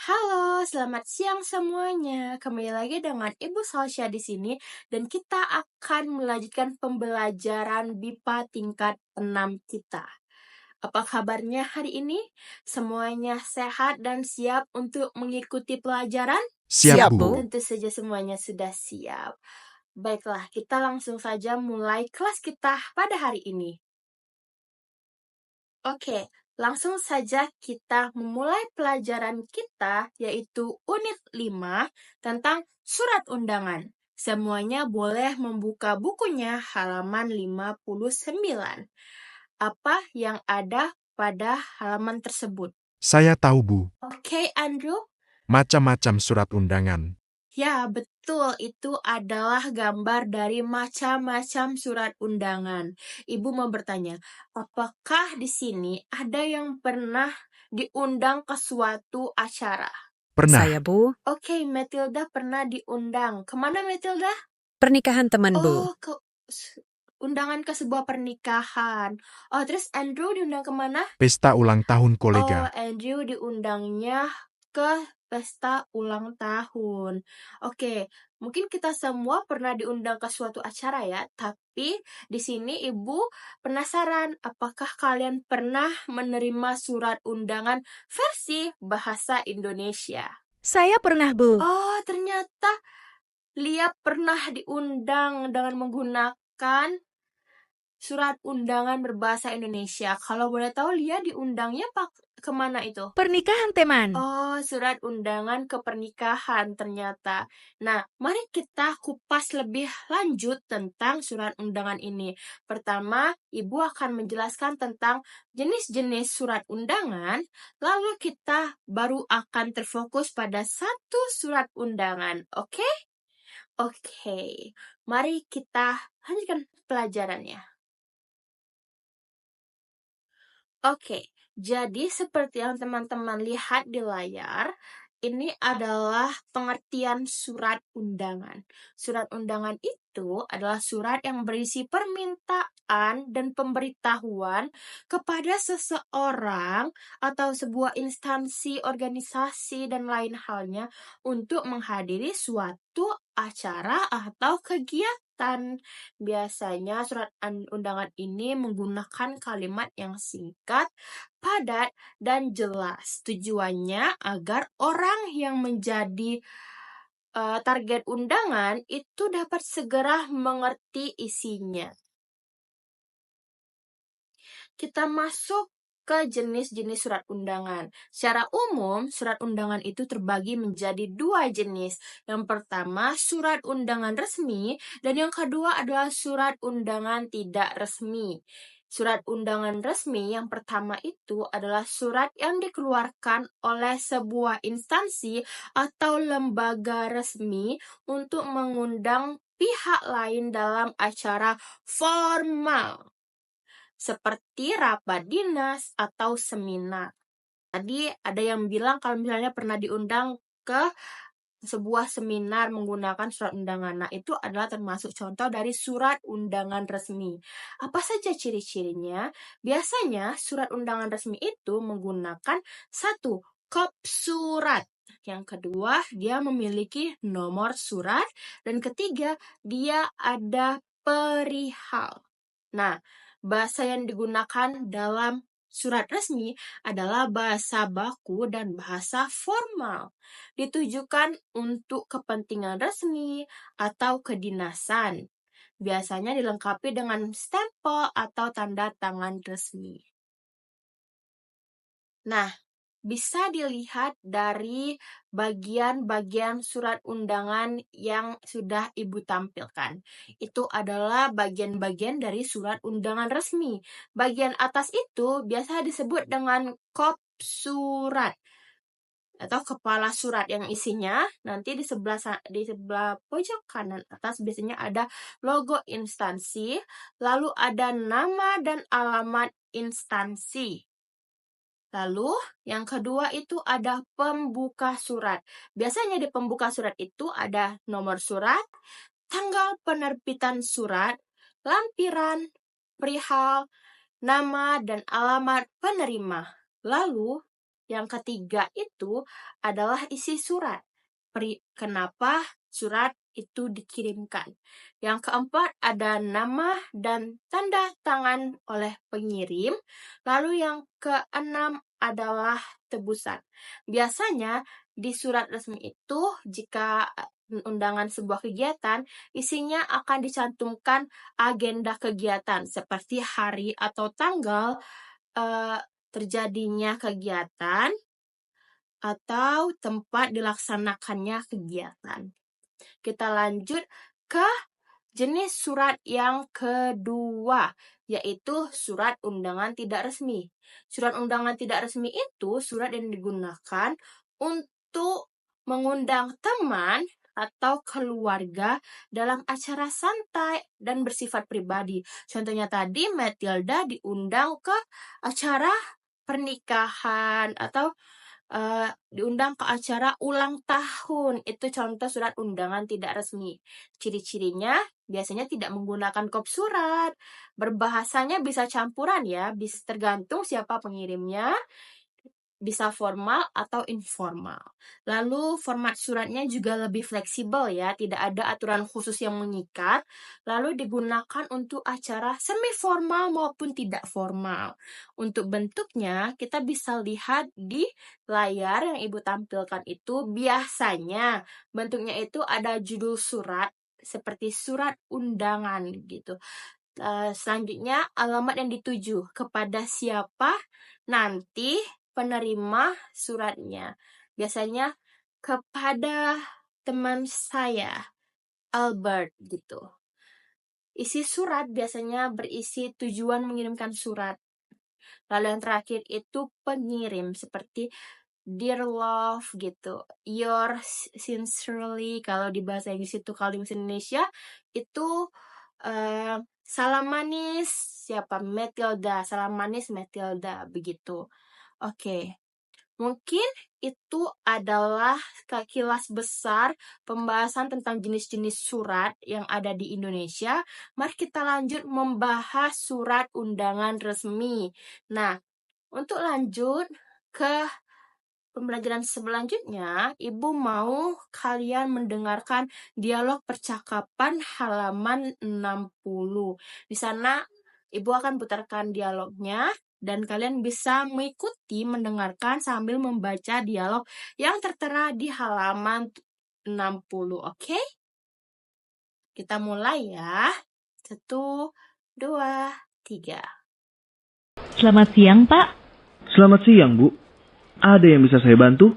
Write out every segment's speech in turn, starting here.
Halo, selamat siang semuanya. Kembali lagi dengan Ibu Salsya di sini dan kita akan melanjutkan pembelajaran BIPA tingkat 6 kita. Apa kabarnya hari ini? Semuanya sehat dan siap untuk mengikuti pelajaran? Siap, Siap, Bu. Bu. Tentu saja semuanya sudah siap. Baiklah, kita langsung saja mulai kelas kita pada hari ini. Oke, langsung saja kita memulai pelajaran kita, yaitu unit 5 tentang surat undangan. Semuanya boleh membuka bukunya halaman 59. Apa yang ada pada halaman tersebut? Saya tahu, Bu. Oke, Andrew? Macam-macam surat undangan. Ya, betul. Itu adalah gambar dari macam-macam surat undangan. Ibu mau bertanya, apakah di sini ada yang pernah diundang ke suatu acara? Pernah. Saya, Bu. Oke, Matilda pernah diundang. Kemana, Matilda? Pernikahan teman, Bu. Oh, undangan ke sebuah pernikahan. Oh, terus Andrew diundang kemana? Pesta ulang tahun Oh, kolega. Andrew diundangnya ke pesta ulang tahun. Oke, mungkin kita semua pernah diundang ke suatu acara ya, tapi di sini Ibu penasaran apakah kalian pernah menerima surat undangan versi bahasa Indonesia? Saya pernah, Bu. Oh, ternyata Lia pernah diundang dengan menggunakan surat undangan berbahasa Indonesia. Kalau boleh tahu, Lia diundangnya kemana itu? Pernikahan teman. Oh, surat undangan ke pernikahan ternyata. Nah, mari kita kupas lebih lanjut tentang surat undangan ini. Pertama, Ibu akan menjelaskan tentang jenis-jenis surat undangan, lalu kita baru akan terfokus pada satu surat undangan. Oke? Oke. Mari kita lanjutkan pelajarannya. Oke, jadi seperti yang teman-teman lihat di layar, ini adalah pengertian surat undangan. Surat undangan itu adalah surat yang berisi permintaan dan pemberitahuan kepada seseorang atau sebuah instansi, organisasi, dan lain halnya untuk menghadiri suatu acara atau kegiatan. Biasanya surat undangan ini menggunakan kalimat yang singkat, padat, dan jelas. Tujuannya agar orang yang menjadi target undangan itu dapat segera mengerti isinya. Kita masuk ke jenis-jenis surat undangan. Secara umum, surat undangan itu terbagi menjadi dua jenis. Yang pertama, surat undangan resmi, dan yang kedua adalah surat undangan tidak resmi. Surat undangan resmi yang pertama itu adalah surat yang dikeluarkan oleh sebuah instansi atau lembaga resmi untuk mengundang pihak lain dalam acara formal, seperti rapat dinas atau seminar. Tadi ada yang bilang kalau misalnya pernah diundang ke sebuah seminar menggunakan surat undangan. Nah, itu adalah termasuk contoh dari surat undangan resmi. Apa saja ciri-cirinya? Biasanya surat undangan resmi itu menggunakan satu, kop surat. Yang kedua, dia memiliki nomor surat. Dan ketiga, dia ada perihal. Nah, bahasa yang digunakan dalam surat resmi adalah bahasa baku dan bahasa formal. Ditujukan untuk kepentingan resmi atau kedinasan. Biasanya dilengkapi dengan stempel atau tanda tangan resmi. Nah, bisa dilihat dari bagian-bagian surat undangan yang sudah Ibu tampilkan. Itu adalah bagian-bagian dari surat undangan resmi. Bagian atas itu biasa disebut dengan kop surat atau kepala surat, yang isinya nanti di sebelah pojok kanan atas biasanya ada logo instansi, lalu ada nama dan alamat instansi. Lalu, yang kedua itu ada pembuka surat. Biasanya di pembuka surat itu ada nomor surat, tanggal penerbitan surat, lampiran, perihal, nama, dan alamat penerima. Lalu, Yang ketiga itu adalah isi surat. Kenapa surat itu dikirimkan. Yang keempat ada nama dan tanda tangan oleh pengirim. Lalu yang keenam adalah tebusan. Biasanya di surat resmi itu jika undangan sebuah kegiatan, isinya akan dicantumkan agenda kegiatan seperti hari atau tanggal terjadinya kegiatan atau tempat dilaksanakannya kegiatan. Kita lanjut ke jenis surat yang kedua, yaitu surat undangan tidak resmi. Surat undangan tidak resmi itu surat yang digunakan untuk mengundang teman atau keluarga dalam acara santai dan bersifat pribadi. Contohnya tadi Matilda diundang ke acara pernikahan atau diundang ke acara ulang tahun. Itu contoh surat undangan tidak resmi. Ciri-cirinya biasanya tidak menggunakan kop surat. Berbahasanya bisa campuran ya, bisa tergantung siapa pengirimnya. Bisa formal atau informal. Lalu format suratnya juga lebih fleksibel ya, tidak ada aturan khusus yang mengikat. Lalu digunakan untuk acara semi formal maupun tidak formal. Untuk bentuknya kita bisa lihat di layar yang Ibu tampilkan itu. Biasanya bentuknya itu ada judul surat seperti surat undangan gitu. Selanjutnya alamat yang dituju kepada siapa nanti penerima suratnya. Biasanya kepada teman saya, Albert gitu. Isi surat biasanya berisi tujuan mengirimkan surat. Lalu yang terakhir itu pengirim seperti Dear Love gitu. Your sincerely kalau di bahasa Inggris itu, kalau di bahasa Indonesia itu salam manis siapa? Matilda. Salam manis Matilda begitu. Oke. Mungkin itu adalah sekilas besar pembahasan tentang jenis-jenis surat yang ada di Indonesia. Mari kita lanjut membahas surat undangan resmi. Nah, untuk lanjut ke pembelajaran selanjutnya, Ibu mau kalian mendengarkan dialog percakapan halaman 60. Di sana Ibu akan putarkan dialognya dan kalian bisa mengikuti mendengarkan sambil membaca dialog yang tertera di halaman 60. Oke? Kita mulai ya. 1, 2, 3. Selamat siang, Pak. Selamat siang, Bu. Ada yang bisa saya bantu?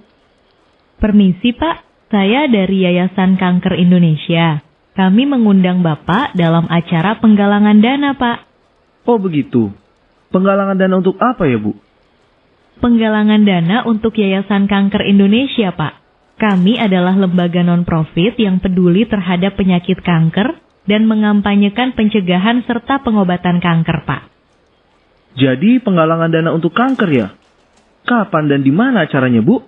Permisi, Pak. Saya dari Yayasan Kanker Indonesia. Kami mengundang Bapak dalam acara penggalangan dana, Pak. Oh, begitu. Penggalangan dana untuk apa ya, Bu? Penggalangan dana untuk Yayasan Kanker Indonesia, Pak. Kami adalah lembaga non-profit yang peduli terhadap penyakit kanker dan mengampanyekan pencegahan serta pengobatan kanker, Pak. Jadi penggalangan dana untuk kanker ya? Kapan dan di mana acaranya, Bu?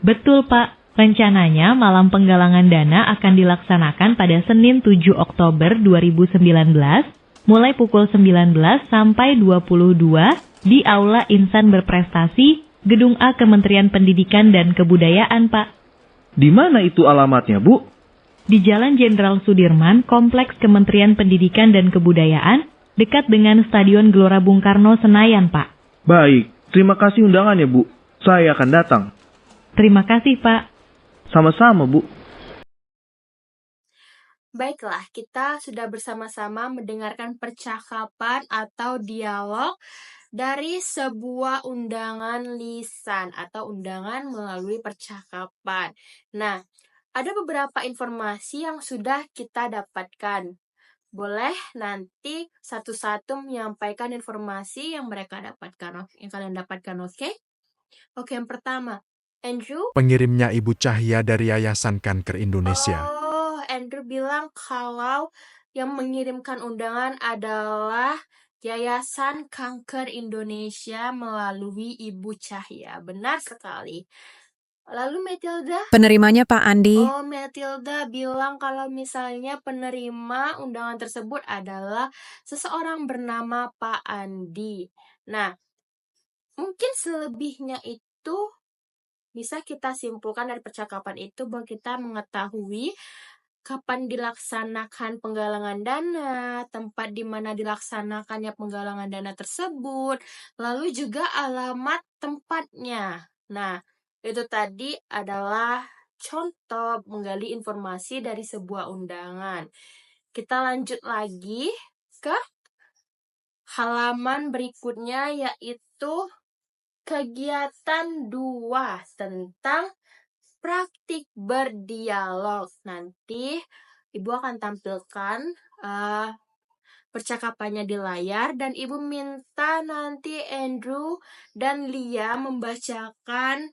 Betul, Pak. Rencananya malam penggalangan dana akan dilaksanakan pada Senin 7 Oktober 2019, mulai pukul 19 sampai 22 di Aula Insan Berprestasi, Gedung A Kementerian Pendidikan dan Kebudayaan, Pak. Di mana itu alamatnya, Bu? Di Jalan Jenderal Sudirman, Kompleks Kementerian Pendidikan dan Kebudayaan, dekat dengan Stadion Gelora Bung Karno, Senayan, Pak. Baik, terima kasih undangannya, Bu. Saya akan datang. Terima kasih, Pak. Sama-sama, Bu. Baiklah, kita sudah bersama-sama mendengarkan percakapan atau dialog dari sebuah undangan lisan atau undangan melalui percakapan. Nah, ada beberapa informasi yang sudah kita dapatkan. Boleh nanti satu-satu menyampaikan informasi yang mereka dapatkan, yang kalian dapatkan, oke? Oke, yang pertama, Andrew. Pengirimnya Ibu Cahya dari Yayasan Kanker Indonesia. Oh, Andrew bilang kalau yang mengirimkan undangan adalah Yayasan Kanker Indonesia melalui Ibu Cahya. Benar sekali. Lalu Matilda? Penerimanya Pak Andi. Oh, Matilda bilang kalau misalnya penerima undangan tersebut adalah seseorang bernama Pak Andi. Nah, mungkin selebihnya itu itu bisa kita simpulkan dari percakapan itu bahwa kita mengetahui kapan dilaksanakan penggalangan dana, tempat di mana dilaksanakannya penggalangan dana tersebut, lalu juga alamat tempatnya. Nah, itu tadi adalah contoh menggali informasi dari sebuah undangan. Kita lanjut lagi ke halaman berikutnya, yaitu kegiatan 2 tentang praktik berdialog. Nanti Ibu akan tampilkan percakapannya di layar dan Ibu minta nanti Andrew dan Lia membacakan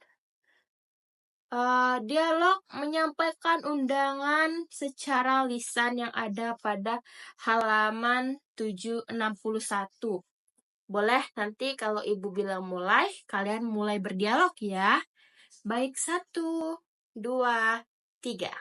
dialog menyampaikan undangan secara lisan yang ada pada halaman 761. Boleh nanti kalau Ibu bilang mulai, kalian mulai berdialog ya. Baik, 1, 2, 3.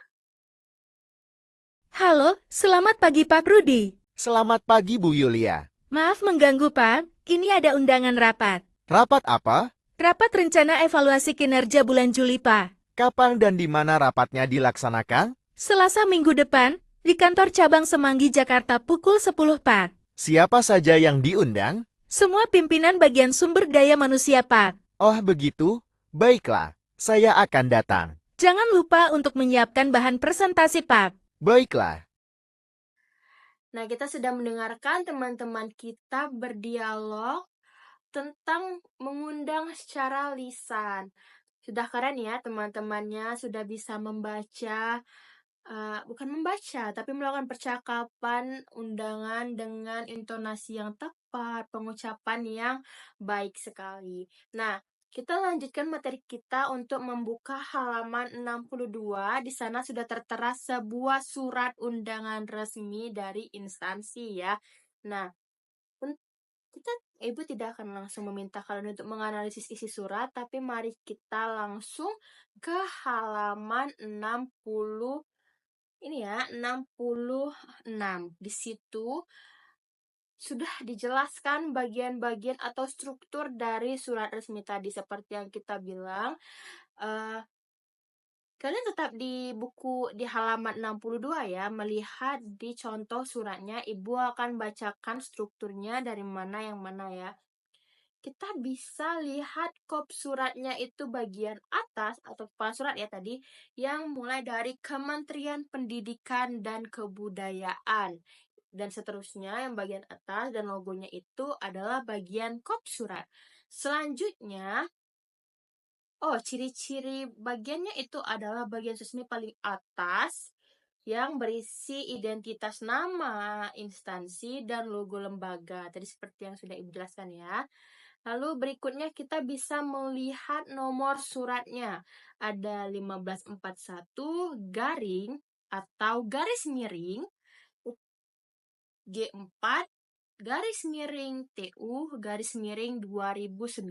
Halo, selamat pagi Pak Rudi. Selamat pagi Bu Yulia. Maaf mengganggu Pak, ini ada undangan rapat. Rapat apa? Rapat rencana evaluasi kinerja bulan Juli Pak. Kapan dan di mana rapatnya dilaksanakan? Selasa minggu depan, di kantor cabang Semanggi, Jakarta pukul 10 Pak. Siapa saja yang diundang? Semua pimpinan bagian sumber daya manusia Pak. Oh begitu? Baiklah, saya akan datang. Jangan lupa untuk menyiapkan bahan presentasi Pak. Baiklah. Nah, kita sudah mendengarkan teman-teman kita berdialog tentang mengundang secara lisan. Sudah keren ya teman-temannya, sudah bisa membaca, bukan membaca, tapi melakukan percakapan undangan dengan intonasi yang tepat, pengucapan yang baik sekali. Nah, kita lanjutkan materi kita untuk membuka halaman 62. Di sana sudah tertera sebuah surat undangan resmi dari instansi ya. Nah, Ibu tidak akan langsung meminta kalian untuk menganalisis isi surat, tapi mari kita langsung ke halaman 60. Ini ya, 66. Di situ sudah dijelaskan bagian-bagian atau struktur dari surat resmi tadi. Seperti yang kita bilang, kalian tetap di buku di halaman 62 ya, melihat di contoh suratnya. Ibu akan bacakan strukturnya dari mana yang mana ya. Kita bisa lihat kop suratnya itu bagian atas atau kepala surat ya tadi, yang mulai dari Kementerian Pendidikan dan Kebudayaan. Dan seterusnya yang bagian atas dan logonya itu adalah bagian kop surat. Selanjutnya, ciri-ciri bagiannya itu adalah bagian resmi paling atas yang berisi identitas nama, instansi, dan logo lembaga. Tadi seperti yang sudah Ibu jelaskan ya. Lalu berikutnya kita bisa melihat nomor suratnya. Ada 1541 garing atau garis miring G4 garis miring TU garis miring 2019.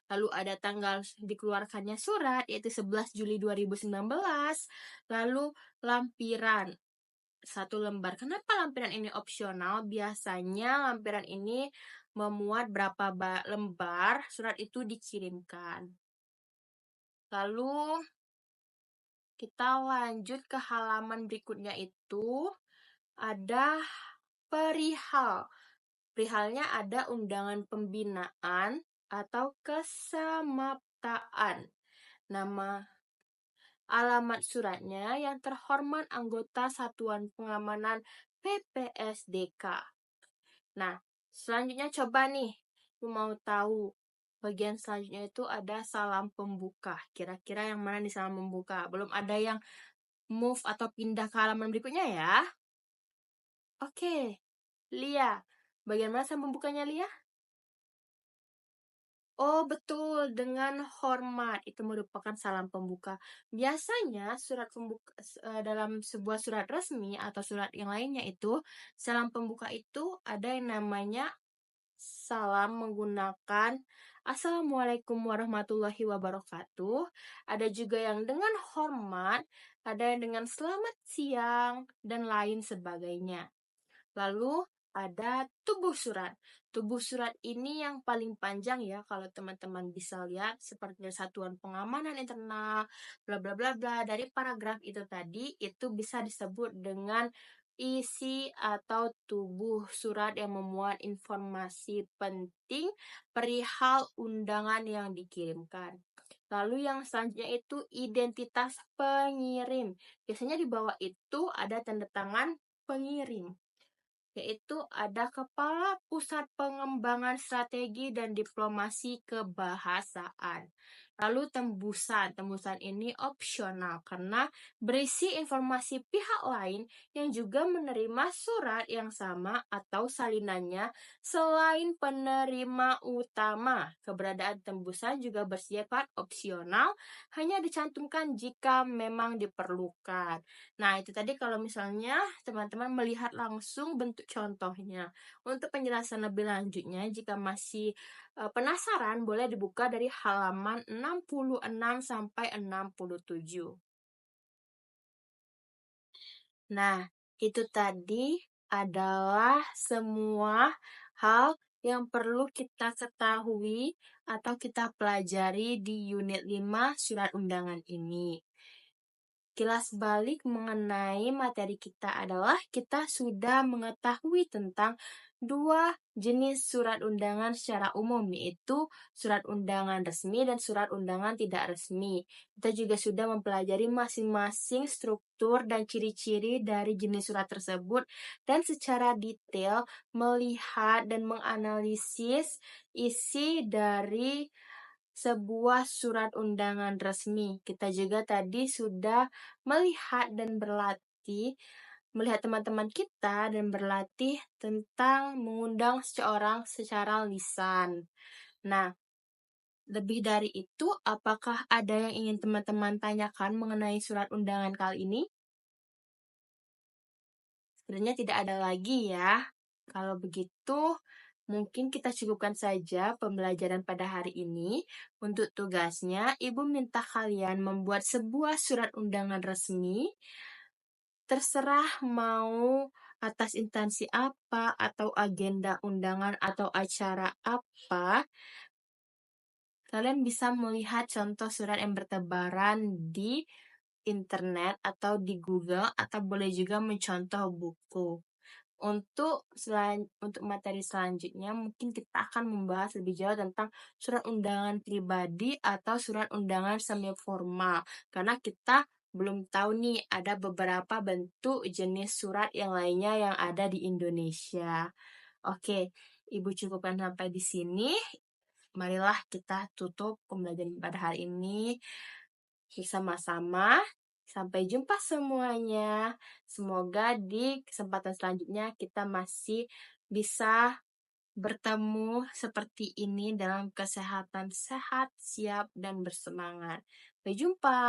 Lalu ada tanggal dikeluarkannya surat yaitu 11 Juli 2019. Lalu lampiran 1 lembar. Kenapa lampiran ini opsional? Biasanya lampiran ini memuat berapa lembar surat itu dikirimkan. Lalu kita lanjut ke halaman berikutnya, itu ada perihal. Perihalnya ada undangan pembinaan atau kesamaptaan. Nama alamat suratnya yang terhormat anggota Satuan Pengamanan PPSDK. Nah, selanjutnya coba nih, mau tahu bagian selanjutnya itu ada salam pembuka. Kira-kira yang mana nih salam pembuka? Belum ada yang move atau pindah ke halaman berikutnya ya. Oke, Lia. Bagian mana salam pembukanya, Lia? Oh betul, dengan hormat. Itu merupakan salam pembuka. Biasanya surat pembuka dalam sebuah surat resmi atau surat yang lainnya itu, salam pembuka itu ada yang namanya salam menggunakan Assalamualaikum warahmatullahi wabarakatuh. Ada juga yang dengan hormat, ada yang dengan selamat siang, dan lain sebagainya. Lalu ada tubuh surat. Tubuh surat ini yang paling panjang ya, kalau teman-teman bisa lihat seperti satuan pengamanan internal, bla bla bla bla. Dari paragraf itu tadi, itu bisa disebut dengan isi atau tubuh surat yang memuat informasi penting perihal undangan yang dikirimkan. Lalu yang selanjutnya itu identitas pengirim. Biasanya di bawah itu ada tanda tangan pengirim, yaitu ada Kepala Pusat Pengembangan Strategi dan Diplomasi Kebahasaan. Lalu tembusan. Tembusan ini opsional karena berisi informasi pihak lain yang juga menerima surat yang sama atau salinannya selain penerima utama. Keberadaan tembusan juga bersifat opsional, hanya dicantumkan jika memang diperlukan. Nah, itu tadi kalau misalnya teman-teman melihat langsung bentuk contohnya. Untuk penjelasan lebih lanjutnya, jika masih penasaran, boleh dibuka dari halaman 66 sampai 67. Nah, itu tadi adalah semua hal yang perlu kita ketahui atau kita pelajari di unit 5 surat undangan ini. Kilas balik mengenai materi kita adalah kita sudah mengetahui tentang dua jenis surat undangan secara umum, yaitu surat undangan resmi dan surat undangan tidak resmi. Kita juga sudah mempelajari masing-masing struktur dan ciri-ciri dari jenis surat tersebut dan secara detail melihat dan menganalisis isi dari sebuah surat undangan resmi. Kita juga tadi sudah melihat dan melihat teman-teman kita dan berlatih tentang mengundang seseorang secara lisan. Nah, lebih dari itu, apakah ada yang ingin teman-teman tanyakan mengenai surat undangan kali ini? Sebenarnya tidak ada lagi ya. Kalau begitu, mungkin kita cukupkan saja pembelajaran pada hari ini. Untuk tugasnya, Ibu minta kalian membuat sebuah surat undangan resmi. Terserah mau atas instansi apa, atau agenda undangan, atau acara apa. Kalian bisa melihat contoh surat yang bertebaran di internet atau di Google, atau boleh juga mencontoh buku. Untuk materi selanjutnya, mungkin kita akan membahas lebih jauh tentang surat undangan pribadi atau surat undangan semi formal. Karena kita belum tahu nih, ada beberapa bentuk jenis surat yang lainnya yang ada di Indonesia. Oke, Ibu cukupkan sampai di sini. Marilah kita tutup pembelajaran pada hari ini bersama-sama. Sampai jumpa semuanya. Semoga di kesempatan selanjutnya kita masih bisa bertemu seperti ini dalam kesehatan sehat, siap, dan bersemangat. Sampai jumpa.